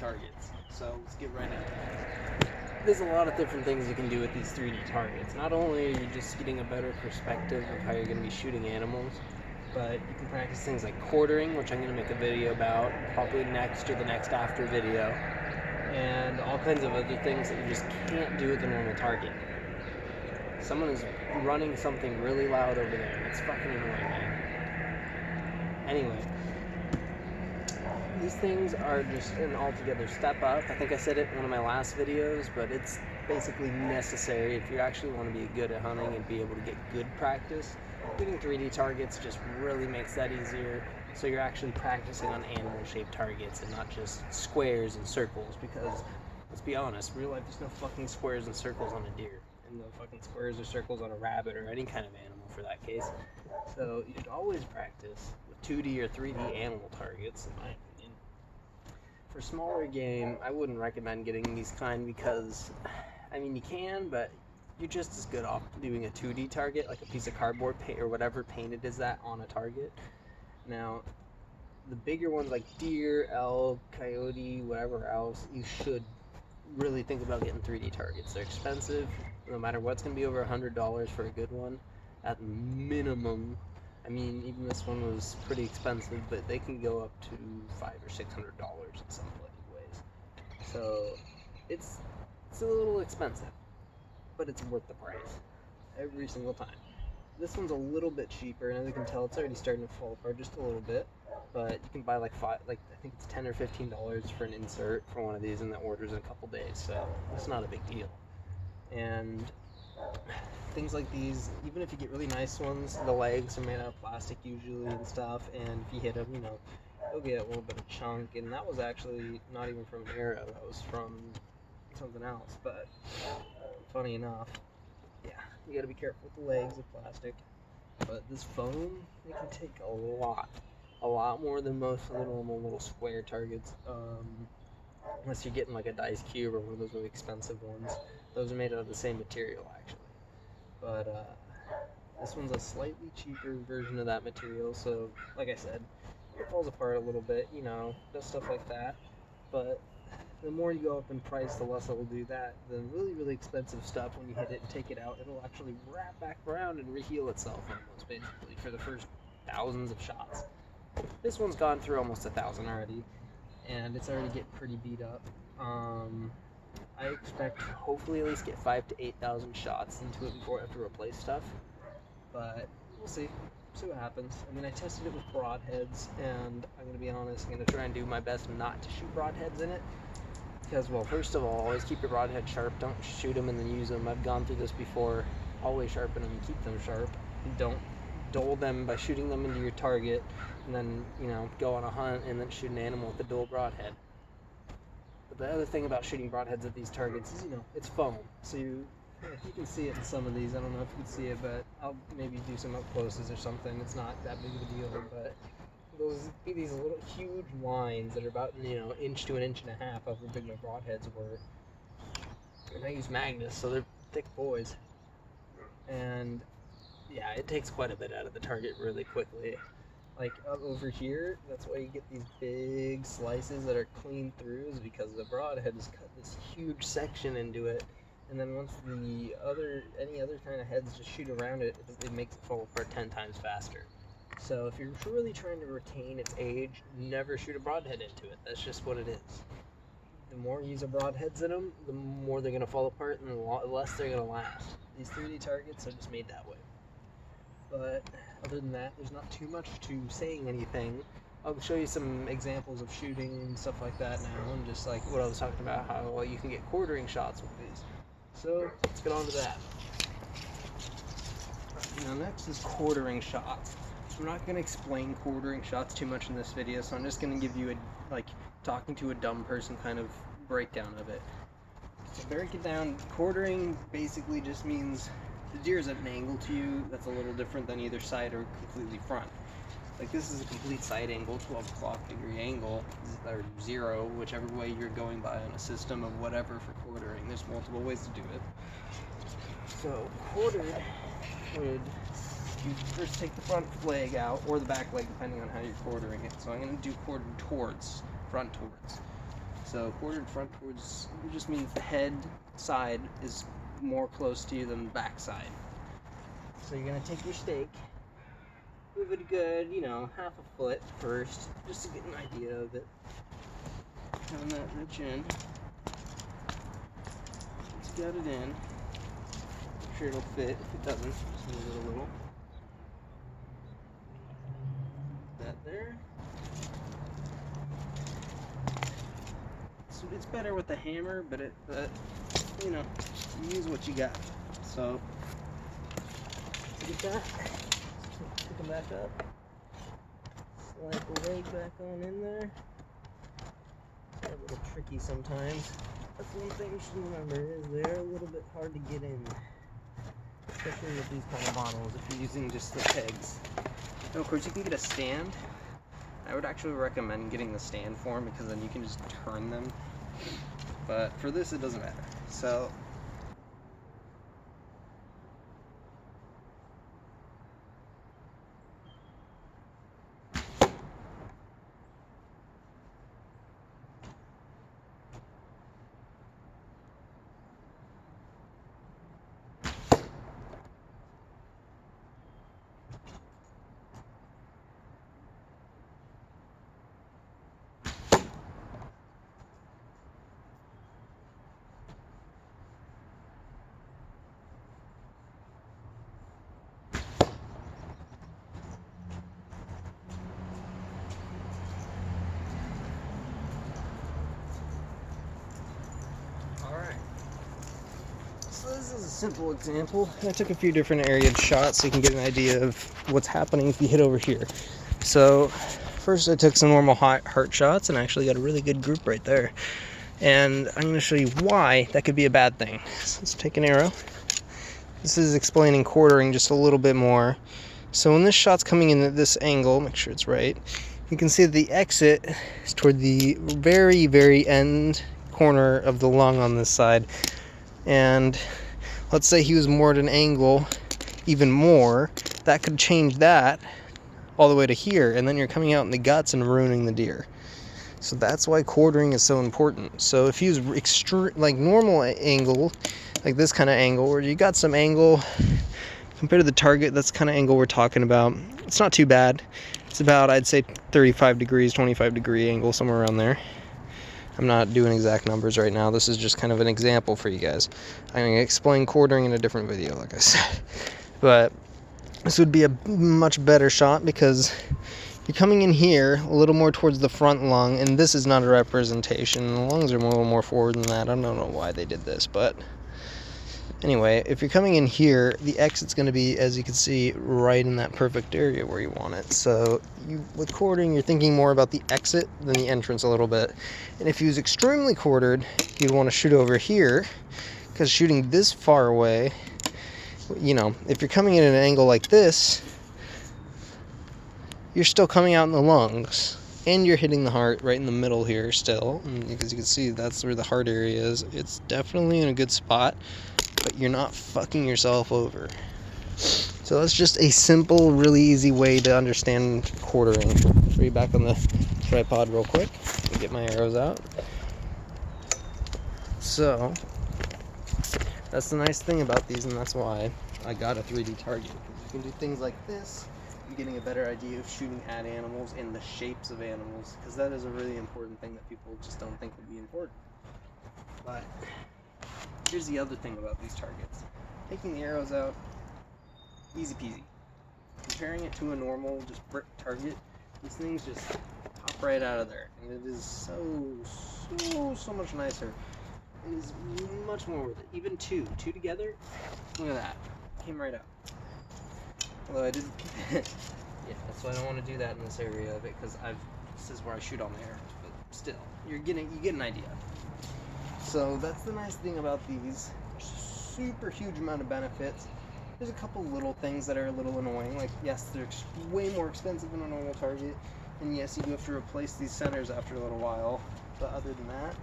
targets. So let's get right into it. There's a lot of different things you can do with these 3D targets. Not only are you just getting a better perspective of how you're going to be shooting animals, but you can practice things like quartering, which I'm going to make a video about, probably next or the next after video, and all kinds of other things that you just can't do with a normal target. Someone is running something really loud over there, and it's fucking annoying, man. Anyway, these things are just an altogether step up. I think I said it in one of my last videos, but it's basically necessary if you actually want to be good at hunting and be able to get good practice. Getting 3D targets just really makes that easier, so you're actually practicing on animal-shaped targets and not just squares and circles, because, let's be honest, real life there's no fucking squares and circles on a deer, and no fucking squares or circles on a rabbit or any kind of animal for that case. So you should always practice with 2D or 3D animal targets, in my opinion. For smaller game, I wouldn't recommend getting these kind because, I mean, you can, but you're just as good off doing a 2D target, like a piece of cardboard paint or whatever painted is that on a target. Now, the bigger ones like deer, elk, coyote, whatever else, you should really think about getting 3D targets. They're expensive, no matter what's going to be over $100 for a good one, at minimum. I mean, even this one was pretty expensive, but they can go up to $500 or $600 in some ways. So, it's a little expensive, but it's worth the price every single time. This one's a little bit cheaper, and as you can tell, it's already starting to fall apart just a little bit. But you can buy like I think it's $10 or $15 for an insert for one of these, and that orders in a couple days. So it's not a big deal. And things like these, even if you get really nice ones, the legs are made out of plastic usually and stuff. And if you hit them, you know, you'll get a little bit of chunk. And that was actually not even from an arrow; that was from something else. But funny enough, yeah, you gotta be careful with the legs of plastic. But this foam, it can take a lot more than most of the normal little square targets. Unless you're getting like a dice cube or one of those really expensive ones. Those are made out of the same material actually. But this one's a slightly cheaper version of that material. So, like I said, it falls apart a little bit, you know, does stuff like that. But the more you go up in price, the less it'll do that. The really, really expensive stuff, when you hit it and take it out, it'll actually wrap back around and reheal itself almost, basically, for the first thousands of shots. This one's gone through almost 1,000 already, and it's already getting pretty beat up. I expect to hopefully at least get 5,000 to 8,000 shots into it before I have to replace stuff, but we'll see. See what happens. I mean, I tested it with broadheads, and I'm going to be honest, I'm going to try and do my best not to shoot broadheads in it. Because, well, first of all, always keep your broadhead sharp. Don't shoot them and then use them. I've gone through this before. Always sharpen them and keep them sharp. Don't dull them by shooting them into your target and then, you know, go on a hunt and then shoot an animal with a dull broadhead. But the other thing about shooting broadheads at these targets is, you know, it's foam. So you can see it in some of these. I don't know if you can see it, but I'll maybe do some up closes or something. It's not that big of a deal, but these little huge lines that are about, you know, inch to an inch and a half of how big my broadheads were. And I use magnets, so they're thick boys. And yeah, it takes quite a bit out of the target really quickly. Like up over here, that's why you get these big slices that are clean through, is because the broadhead has cut this huge section into it. And then once any other kind of heads just shoot around it, it makes it fall apart 10 times faster. So if you're really trying to retain its age, never shoot a broadhead into it. That's just what it is. The more you use broadheads in them, the more they're going to fall apart and the less they're going to last. These 3D targets are just made that way. But other than that, there's not too much to saying anything. I'll show you some examples of shooting and stuff like that now, and just like what I was talking about, how you can get quartering shots with these. So let's get on to that. Now next is quartering shots. I'm not going to explain quartering shots too much in this video, so I'm just going to give you a, like, talking to a dumb person kind of breakdown of it. To break it down, quartering basically just means the deer is at an angle to you that's a little different than either side or completely front. Like this is a complete side angle, 12 o'clock degree angle, or 0, whichever way you're going by on a system of whatever for quartering. There's multiple ways to do it. So quartered would, you first take the front leg out, or the back leg, depending on how you're quartering it. So I'm going to do quartered towards, front towards. So quartered frontwards just means the head side is more close to you than the back side. So you're gonna take your stake, move it a good, half a foot first, just to get an idea of it. Having that rich in. Once you got it in, make sure it'll fit. If it doesn't, just move it a little. That there. So it's better with the hammer, but you use what you got. So get that. Pick them back up. Slide the leg back on in there. It's a little tricky sometimes. That's one thing you should remember, is they're a little bit hard to get in. Especially with these kind of models, if you're using just the pegs. Now, of course, you can get a stand. I would actually recommend getting the stand for them, because then you can just turn them. But for this, it doesn't matter. So this is a simple example. I took a few different area shots so you can get an idea of what's happening if you hit over here. So first I took some normal heart shots and actually got a really good group right there. And I'm going to show you why that could be a bad thing. So let's take an arrow. This is explaining quartering just a little bit more. So when this shot's coming in at this angle, make sure it's right, you can see that the exit is toward the very, very end corner of the lung on this side. And let's say he was more at an angle, even more, that could change that all the way to here, and then you're coming out in the guts and ruining the deer. So that's why quartering is so important. So if you use like normal angle, like this kind of angle, where you got some angle compared to the target, that's the kind of angle we're talking about. It's not too bad. It's about, I'd say, 35 degrees, 25 degree angle, somewhere around there. I'm not doing exact numbers right now. This is just kind of an example for you guys. I'm going to explain quartering in a different video, like I said. But this would be a much better shot because you're coming in here a little more towards the front lung, and this is not a representation. The lungs are a little more forward than that. I don't know why they did this, but anyway, if you're coming in here, the exit's going to be, as you can see, right in that perfect area where you want it. So with quartering, you're thinking more about the exit than the entrance a little bit. And if you was extremely quartered, you'd want to shoot over here, because shooting this far away, if you're coming in at an angle like this, you're still coming out in the lungs, and you're hitting the heart right in the middle here still. And as you can see, that's where the heart area is. It's definitely in a good spot, but you're not fucking yourself over. So that's just a simple, really easy way to understand quartering. I'll throw you back on the tripod real quick and get my arrows out. So that's the nice thing about these, and that's why I got a 3D target. You can do things like this, and getting a better idea of shooting at animals and the shapes of animals, because that is a really important thing that people just don't think would be important. But here's the other thing about these targets. Taking the arrows out, easy peasy. Comparing it to a normal, just brick target, these things just pop right out of there. And it is so much nicer. It is much more worth it. Even two together, look at that. Came right out. Although I didn't, yeah, that's why I don't want to do that in this area of it, because this is where I shoot all my arrows. But still, you get an idea. So that's the nice thing about these. Super huge amount of benefits. There's a couple little things that are a little annoying, like yes, they're way more expensive than a normal target, and yes, you do have to replace these centers after a little while, but other than that,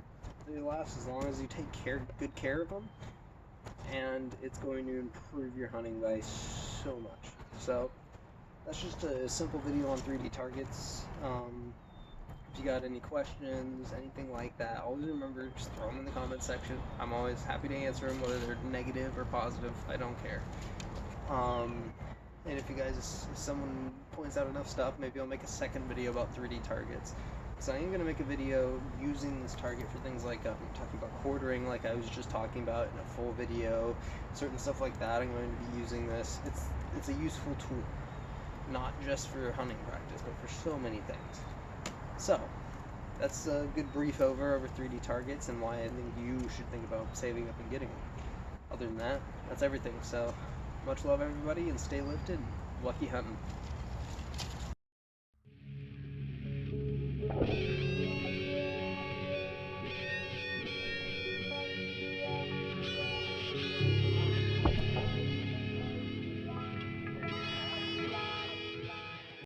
they last as long as you take good care of them, and it's going to improve your hunting by so much. So that's just a simple video on 3D targets. If you got any questions, anything like that, always remember, just throw them in the comment section. I'm always happy to answer them, whether they're negative or positive. I don't care. And if you guys, if someone points out enough stuff, maybe I'll make a second video about 3D targets. So I am going to make a video using this target for things like talking about quartering, like I was just talking about in a full video, certain stuff like that. I'm going to be using this. It's a useful tool, not just for hunting practice, but for so many things. So that's a good brief over 3D targets and why I think you should think about saving up and getting them. Other than that, that's everything. So much love, everybody, and stay lifted. Lucky hunting.